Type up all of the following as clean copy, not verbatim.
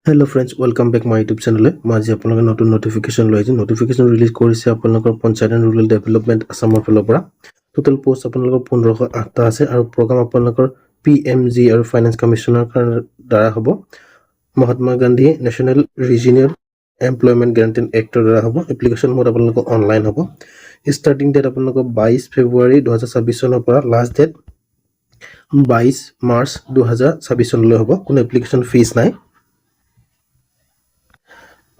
Hello friends, welcome back my YouTube channel. Maji apnaloke notun notification loisu. Notification release korise apnalokor Panchayat and Rural Development Assam falor pora. Total post apnalokor 1508 ase aru program apnalokor PMG aru Finance Commissioner dara hobo. Mahatma Gandhi National Regional Employment Guarantee Act dara hobo. Application mode apnalokor online hobo. Starting date apnalokor 22 February 2026 sonor pora last date 22 March 2026 sonole hobo. Kono application fees nai.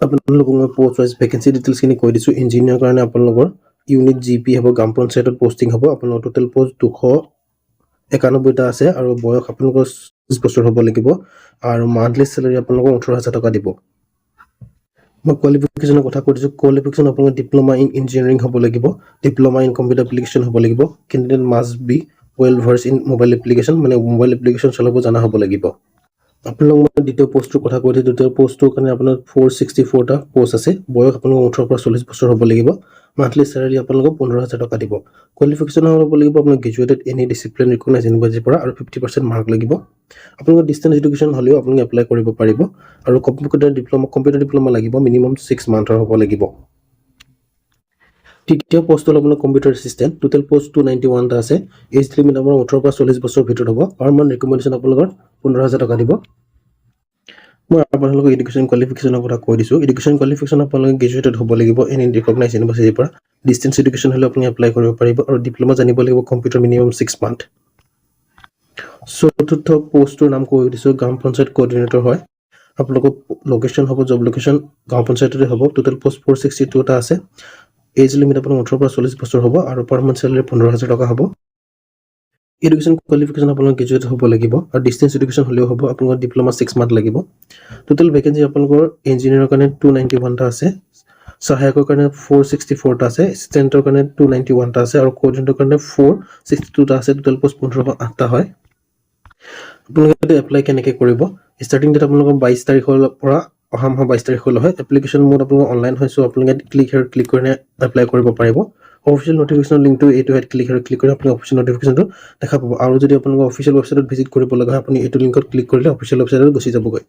আপোনালোকক মই post wise vacancy details কিনি কৈ দিছো engineer কাৰণে আপোনালোকৰ unit GP হ'ব গ্ৰাম পঞ্চায়তত posting হ'ব আপোনালোকৰ টোটাল পোষ্ট 291 টা আছে আৰু বয়স আপোনালোকৰ 30 বছৰ হ'ব লাগিব আৰু মান্থলি স্যালাৰি আপোনালোকক 18000 টকা দিব মই কোৱালিফিকেশনৰ কথা কৈ দিছো কোৱালিফিকেশন আপোনালোকৰ ডিপ্লোমা ইন ইঞ্জিনিয়াৰিং হ'ব লাগিব ডিপ্লোমা ইন কম্পিউটাৰ এপ্লিকেশন হ'ব লাগিব candidate must be well versed in mobile application মানে মোবাইল এপ্লিকেশন চলাব জানা হ'ব লাগিব আপোনালোক মই দ্বিতীয় পোষ্টৰ কথা কৈ দিছো দ্বিতীয় পোষ্টৰ কাৰণে আপোনাৰ 464 টা পোষ্ট আছে বয়স আপোনালোক 18 পৰা 40 বছৰ হ'ব লাগিব মান্থলি স্যালাৰি আপোনালোক 15000 টকা দিব কোৱালিফিকেশন হ'ব লাগিব আপোনালোক গ্ৰেজুৱেটেড এনি ডিসিপ্লিন ৰিকগনাইজ ইউনিভাৰ্সিটিৰ পৰা আৰু 50% মাৰ্ক লাগিব আপোনালোক ডিসটেন্স এডুকেশন হলিও আপোনালোক এপ্লাই কৰিব পাৰিব আৰু কম্পিউটাৰ ডিপ্লোমা লাগিব মিনিমাম 6 মান্থৰ হ'ব লাগিব তৃতীয় পোষ্ট হ'ল আপোনাৰ কম্পিউটাৰ এসিস্ট্যান্ট টোটাল পোষ্ট 291 টা আছে এজ লিমিট আমাৰ 18 পৰা 40 বছৰ ভিতৰত হ'ব পাৰ মান্থ ৰিকমেন্ডেশন আপোনালোকৰ 15000 টকা দিব মই আপোনালোকক এডুকেশন কোৱালিফিকেশনৰ কথা কৈ দিছো এডুকেশন কোৱালিফিকেশন আপোনালোক গ্ৰেজুৱেটেড হ'ব লাগিব এনি ৰিকগনাইজ ইউনিভাৰ্সিটিৰ পৰা ডিসটেন্স এডুকেশন হলে আপুনি এপ্লাই কৰিব পাৰিব আৰু ডিপ্লোমা জানিব লাগিব কম্পিউটাৰ মিনিমাম 6 মান্থ চতুৰ্থ পোষ্টৰ নাম কৈ দিছো গ্ৰাম পঞ্চায়ত কোঅৰ্ডিনেটৰ হয় আপোনালোক লোকেশন হ'ব জব লোকেশন গ্ৰাম পঞ্চায়ততে হ'ব টোটাল পোষ্ট 462 টা আছে এজ লিমিট আপোনাৰ 18 পৰা 40 বছৰ হ'ব আৰু পাৰ মান্থ স্যালাৰি 15000 টকা হ'ব এডুকেশন কোৱালিফিকেশন আপোনালোক গ্ৰেজুৱেট হ'ব লাগিব আৰু ডিসটেন্স এডুকেশন হলেও হ'ব আপোনালোক ডিপ্লোমা 6 মান্থ লাগিব টোটাল ভ্যাকেন্সি আপোনালোকৰ ইঞ্জিনিয়াৰৰ কাৰণে 291 টা আছে সহায়কৰ কাৰণে 464 টা আছে এসিস্ট্যান্টৰ কাৰণে 291 টা আছে আৰু কোঅৰ্ডিনেটৰ কাৰণে 462 টা আছে টোটাল পোষ্ট 158 টা হয় আপোনালোকে এপ্লাই কেনেকৈ কৰিব ষ্টাৰ্টিং ডেট আপোনালোকৰ 22 তাৰিখৰ পৰা অহা মাহ 22 তাৰিখলৈ হয় এপ্লিকেশন মোড আপোনালোকৰ অনলাইন হৈছে আপোনালোকে ক্লিক কৰি এপ্লাই কৰিব পাৰিব অফিচিয়েল নোটিফিকেশন লিংকটো এইটো হেড ক্লিক কৰি আপুনি অফিচিয়েল নোটিফিকেশনটো দেখা পাব আৰু যদি আপোনালোকৰ অফিচিয়েল ৱেবসাইটত ভিজিট কৰিব লগা হয় আপুনি এইটো লিংকত ক্লিক কৰিলে অফিচিয়েল ৱেবসাইটত গুচি যাবগৈ